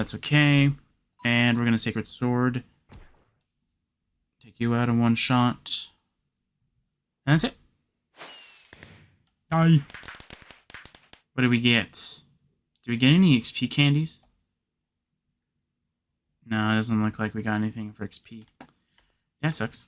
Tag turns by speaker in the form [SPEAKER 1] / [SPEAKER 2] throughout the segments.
[SPEAKER 1] That's okay. And we're going to Sacred Sword. Take you out in one shot. And that's it. Die. What do we get? Do we get any XP candies? No, it doesn't look like we got anything for XP. That sucks.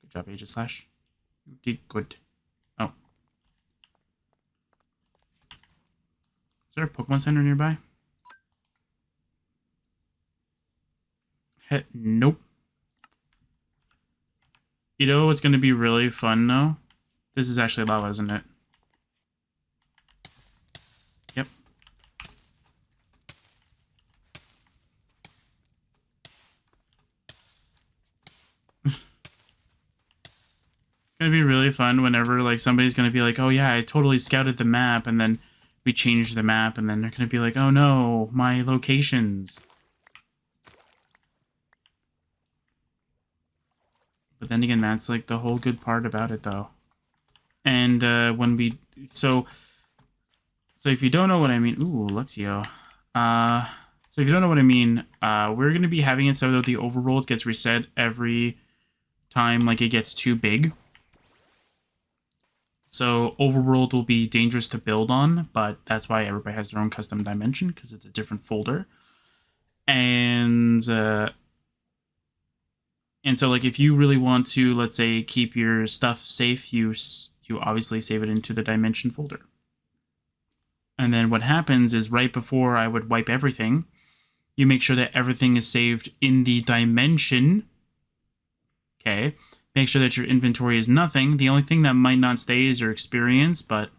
[SPEAKER 1] Good job, Xilestar. You did good. Oh. Is there a Pokemon Center nearby? Nope. You know what's going to be really fun, though? This is actually lava, isn't it? Yep. It's going to be really fun whenever, like, somebody's going to be like, oh, yeah, I totally scouted the map, and then we change the map, and then they're going to be like, oh, no, my locations. But then again, that's, like, the whole good part about it, though. And when we... So if you don't know what I mean... Ooh, Luxio. So if you don't know what I mean, we're going to be having it so that the overworld gets reset every time, like, it gets too big. So overworld will be dangerous to build on, but that's why everybody has their own custom dimension, because it's a different folder. And so, like, if you really want to, let's say, keep your stuff safe, you obviously save it into the dimension folder. And then what happens is right before I would wipe everything, you make sure that everything is saved in the dimension. Okay. Make sure that your inventory is nothing. The only thing that might not stay is your experience, but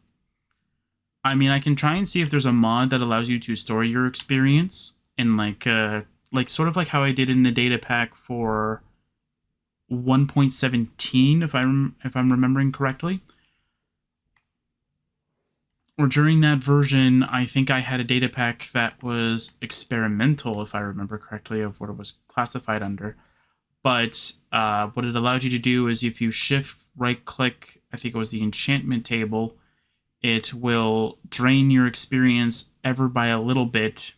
[SPEAKER 1] I mean, I can try and see if there's a mod that allows you to store your experience in like sort of like how I did in the data pack for 1.17, if I'm remembering correctly. Or during that version, I think I had a data pack that was experimental, if I remember correctly, of what it was classified under. But what it allowed you to do is if you shift right-click, I think it was the enchantment table, it will drain your experience ever by a little bit,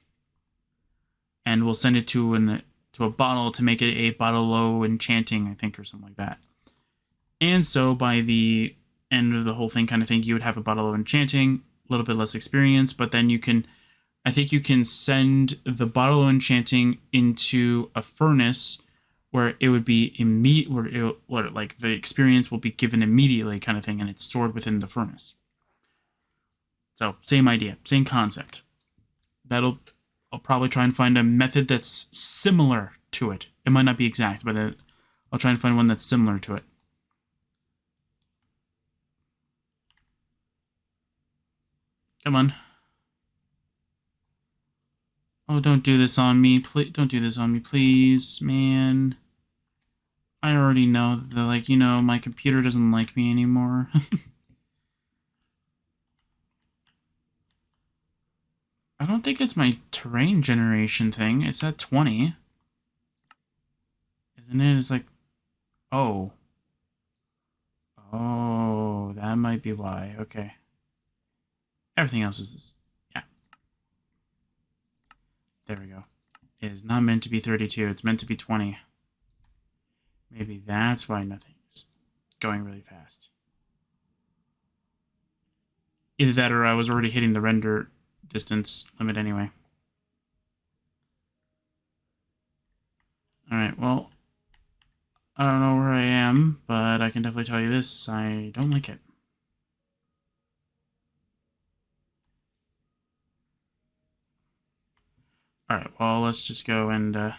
[SPEAKER 1] and will send it to a bottle to make it a bottle low enchanting, I think, or something like that. And so by the end of the whole thing kind of thing, you would have a bottle of enchanting, a little bit less experience, but then you can, I think you can send the bottle of enchanting into a furnace where it would be immediate, where like the experience will be given immediately kind of thing, and it's stored within the furnace. So same idea, same concept. I'll probably try and find a method that's similar to it. It might not be exact, but I'll try and find one that's similar to it. Come on. Oh, don't do this on me. Please, don't do this on me, please, man. I already know that, like, you know, my computer doesn't like me anymore. I don't think it's my terrain generation thing. It's at 20. Isn't it? It's like... Oh. Oh, that might be why. Okay. Everything else is this. Yeah. There we go. It is not meant to be 32. It's meant to be 20. Maybe that's why nothing is going really fast. Either that or I was already hitting the render distance limit anyway. Alright, well, I don't know where I am, but I can definitely tell you this. I don't like it. Alright, well, let's just go and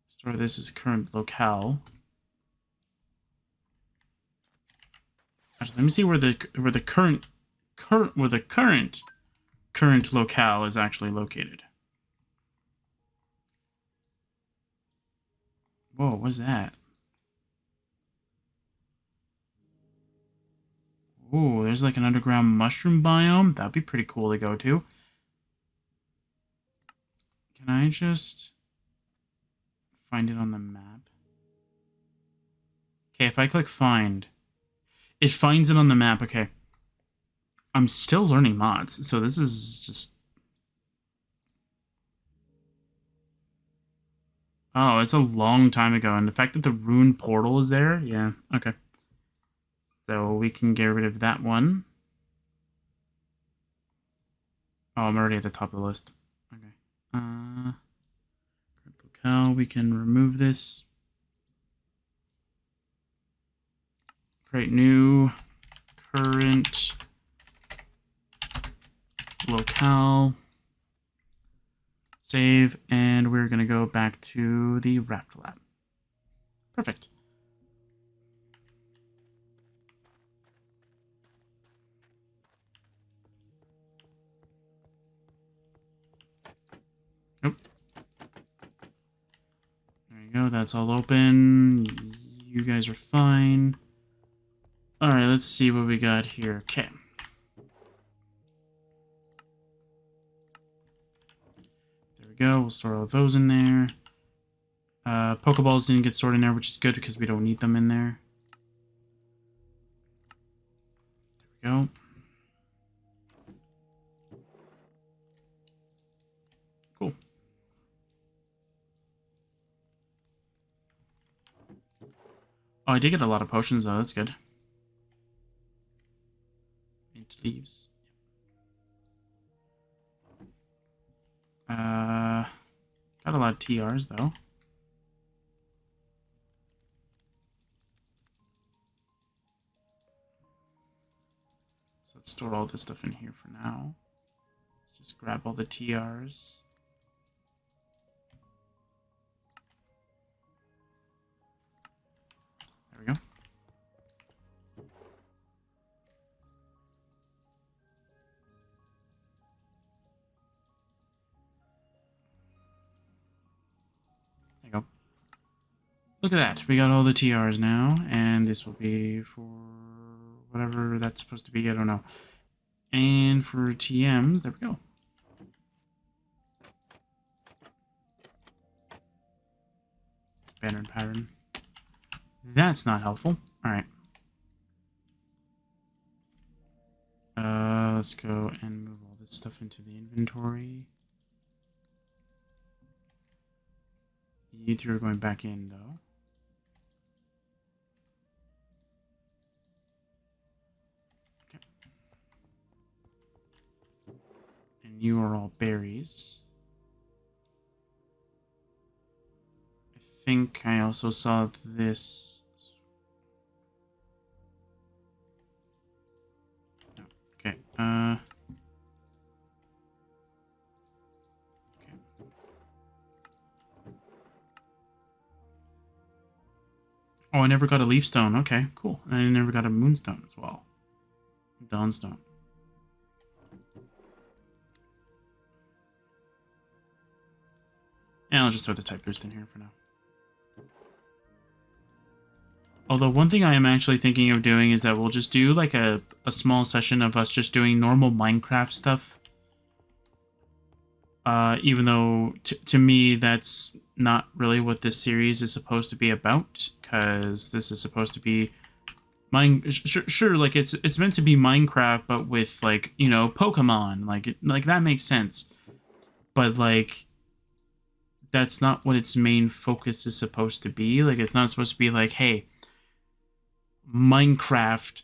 [SPEAKER 1] store this as current locale. Actually, let me see where the current locale is actually located. Whoa, what's that? Ooh, there's like an underground mushroom biome. That'd be pretty cool to go to. Can I just find it on the map? Okay, if I click find, it finds it on the map. Okay. I'm still learning mods, so this is just... Oh, it's a long time ago, and the fact that the rune portal is there, yeah, okay. So we can get rid of that one. Oh, I'm already at the top of the list. Okay. Locale, we can remove this. Create new current locale. Save, and we're going to go back to the Raft Lab. Perfect. Nope. There you go, that's all open. You guys are fine. Alright, let's see what we got here. Okay. There we go, we'll store all those in there. Pokeballs didn't get stored in there, which is good because we don't need them in there. There we go. Cool. Oh, I did get a lot of potions though, that's good. Mint leaves. Got a lot of TRs though. So let's store all this stuff in here for now. Let's just grab all the TRs. There we go. There you go. Look at that. We got all the TRs now, and this will be for whatever that's supposed to be. I don't know. And for TMs, there we go. It's banner and pattern. That's not helpful. All right. Let's go and move all this stuff into the inventory. You two are going back in, though. Okay. And you are all berries. I think I also saw this. No. Okay. Okay. Oh, I never got a leaf stone. Okay, cool. And I never got a moonstone as well. Dawnstone. Yeah, I'll just throw the type boost in here for now. Although one thing I am actually thinking of doing is that we'll just do like a small session of us just doing normal Minecraft stuff. Even though to me that's not really what this series is supposed to be about, because this is supposed to be sure, like it's meant to be Minecraft, but with like, you know, Pokemon, like that makes sense, but like that's not what its main focus is supposed to be. Like it's not supposed to be like, hey, Minecraft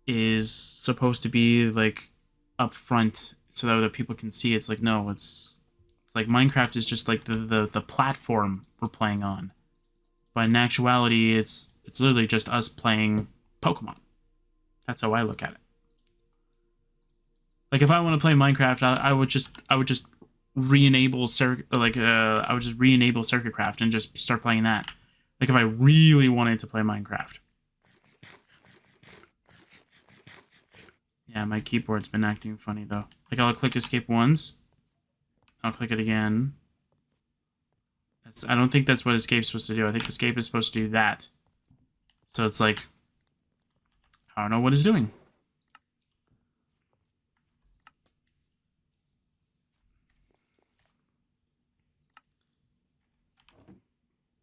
[SPEAKER 1] is supposed to be like up front so that other people can see. It's like, no, it's like Minecraft is just like the platform we're playing on. But in actuality, it's literally just us playing Pokemon. That's how I look at it. Like if I want to play Minecraft, I would just re-enable I would just re-enable Circuitcraft and just start playing that. Like if I really wanted to play Minecraft. Yeah, my keyboard's been acting funny though. Like I'll click escape once. I'll click it again. I don't think that's what escape's supposed to do. I think escape is supposed to do that. So it's like, I don't know what it's doing.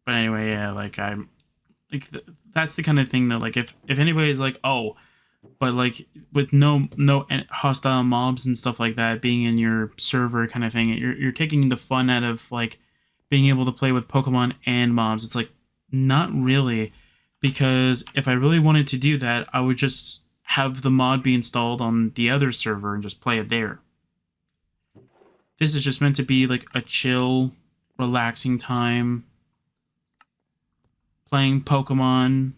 [SPEAKER 1] But anyway, yeah, like I'm like that's the kind of thing that like if anybody's like, oh, But like with no hostile mobs and stuff like that being in your server kind of thing, you're taking the fun out of like being able to play with Pokemon and mobs. It's like not really, because if I really wanted to do that, I would just have the mod be installed on the other server and just play it there. This is just meant to be like a chill, relaxing time playing Pokemon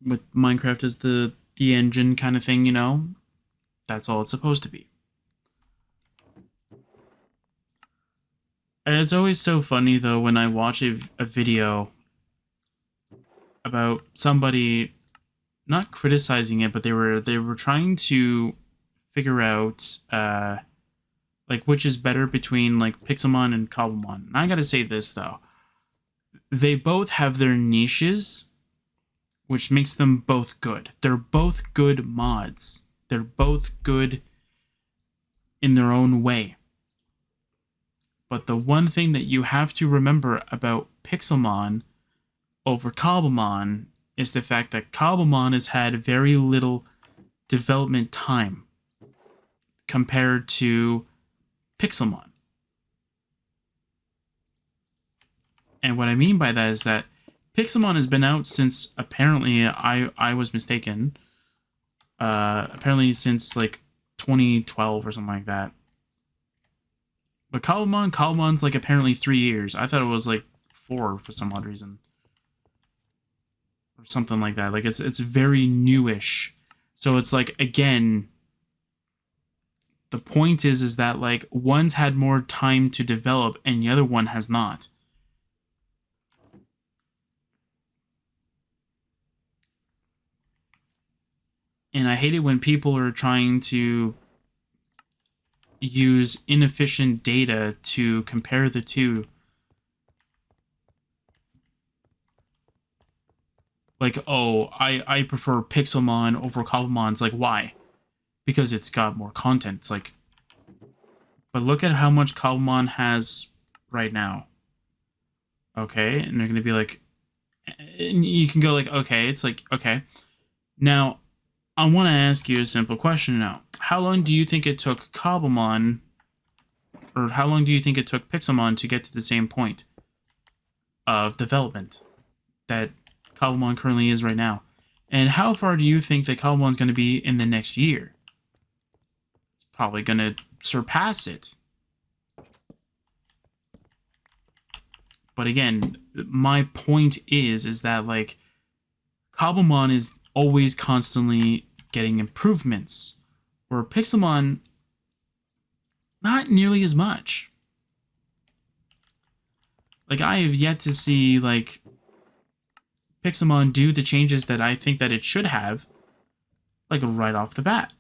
[SPEAKER 1] with Minecraft as the engine kind of thing, you know? That's all it's supposed to be. And it's always so funny, though, when I watch a video about somebody not criticizing it, but they were trying to figure out like which is better between like Pixelmon and Cobblemon. And I gotta say this though, they both have their niches, which makes them both good. They're both good mods. They're both good in their own way. But the one thing that you have to remember about Pixelmon over Cobblemon is the fact that Cobblemon has had very little development time compared to Pixelmon. And what I mean by that is that Pixelmon has been out since, apparently, I was mistaken, apparently since like 2012 or something like that. But Cobblemon's like apparently 3 years. I thought it was like 4 for some odd reason. Or something like that. Like it's very newish. So it's like, again, the point is that like one's had more time to develop and the other one has not. And I hate it when people are trying to use inefficient data to compare the two. Like, oh, I prefer Pixelmon over Cobblemon. It's like, why? Because it's got more content. It's like, but look at how much Cobblemon has right now. Okay, and they're going to be like, and you can go like, okay, it's like, okay. Now, I want to ask you a simple question now. How long do you think it took Cobblemon, or how long do you think it took Pixelmon to get to the same point of development that Cobblemon currently is right now? And how far do you think that Cobblemon's going to be in the next year? It's probably going to surpass it. But again, my point is that like Cobblemon is always constantly getting improvements, where Pixelmon, not nearly as much. Like, I have yet to see, like, Pixelmon do the changes that I think that it should have, like, right off the bat.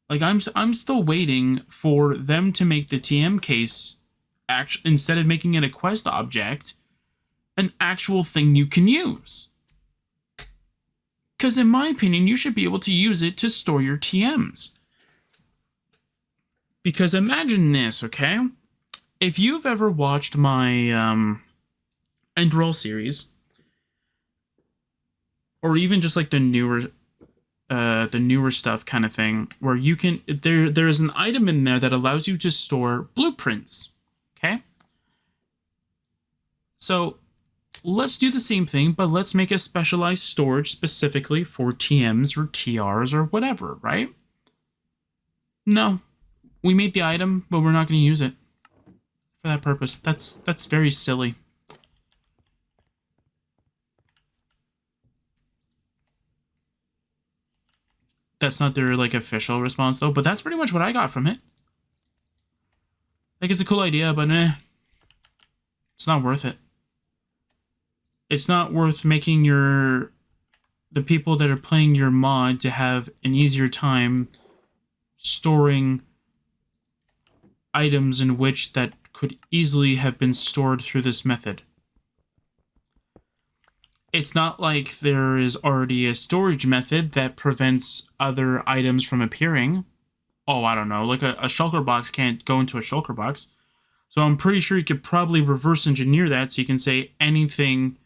[SPEAKER 1] Like, I'm still waiting for them to make the TM case, instead of making it a quest object, an actual thing you can use. Because in my opinion, you should be able to use it to store your TMs. Because imagine this, okay? If you've ever watched my Enderall series, or even just like the newer stuff kind of thing, where you can, there is an item in there that allows you to store blueprints, okay? So let's do the same thing, but let's make a specialized storage specifically for TMs or TRs or whatever, right? No. We made the item, but we're not going to use it for that purpose. That's very silly. That's not their, like, official response, though, but that's pretty much what I got from it. Like, it's a cool idea, but it's not worth it. It's not worth making the people that are playing your mod to have an easier time storing items in which that could easily have been stored through this method. It's not like there is already a storage method that prevents other items from appearing. Oh, I don't know, like a shulker box can't go into a shulker box. So I'm pretty sure you could probably reverse engineer that so you can say anything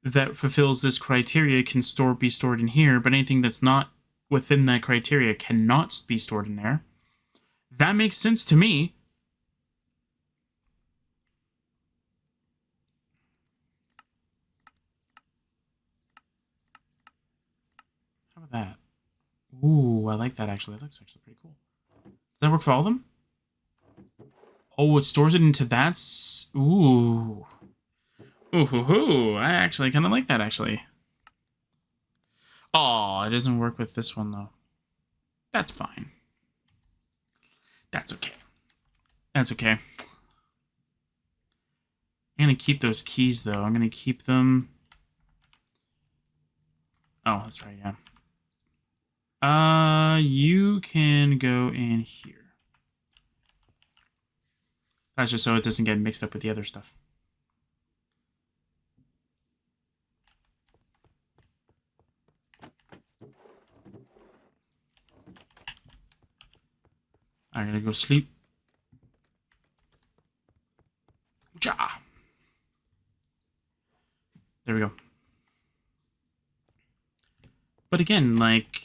[SPEAKER 1] that fulfills this criteria can be stored in here, but anything that's not within that criteria cannot be stored in there. That makes sense to me. How about that? Ooh, I like that actually. That looks actually pretty cool. Does that work for all of them? Oh, it stores it into that. Ooh. Ooh, hoo, hoo. I actually kind of like that actually. Oh, it doesn't work with this one though. That's fine. That's okay. That's okay. I'm going to keep those keys, though. I'm going to keep them... Oh, that's right, yeah. You can go in here. That's just so it doesn't get mixed up with the other stuff. I'm going to go sleep. Ja. There we go. But again, like,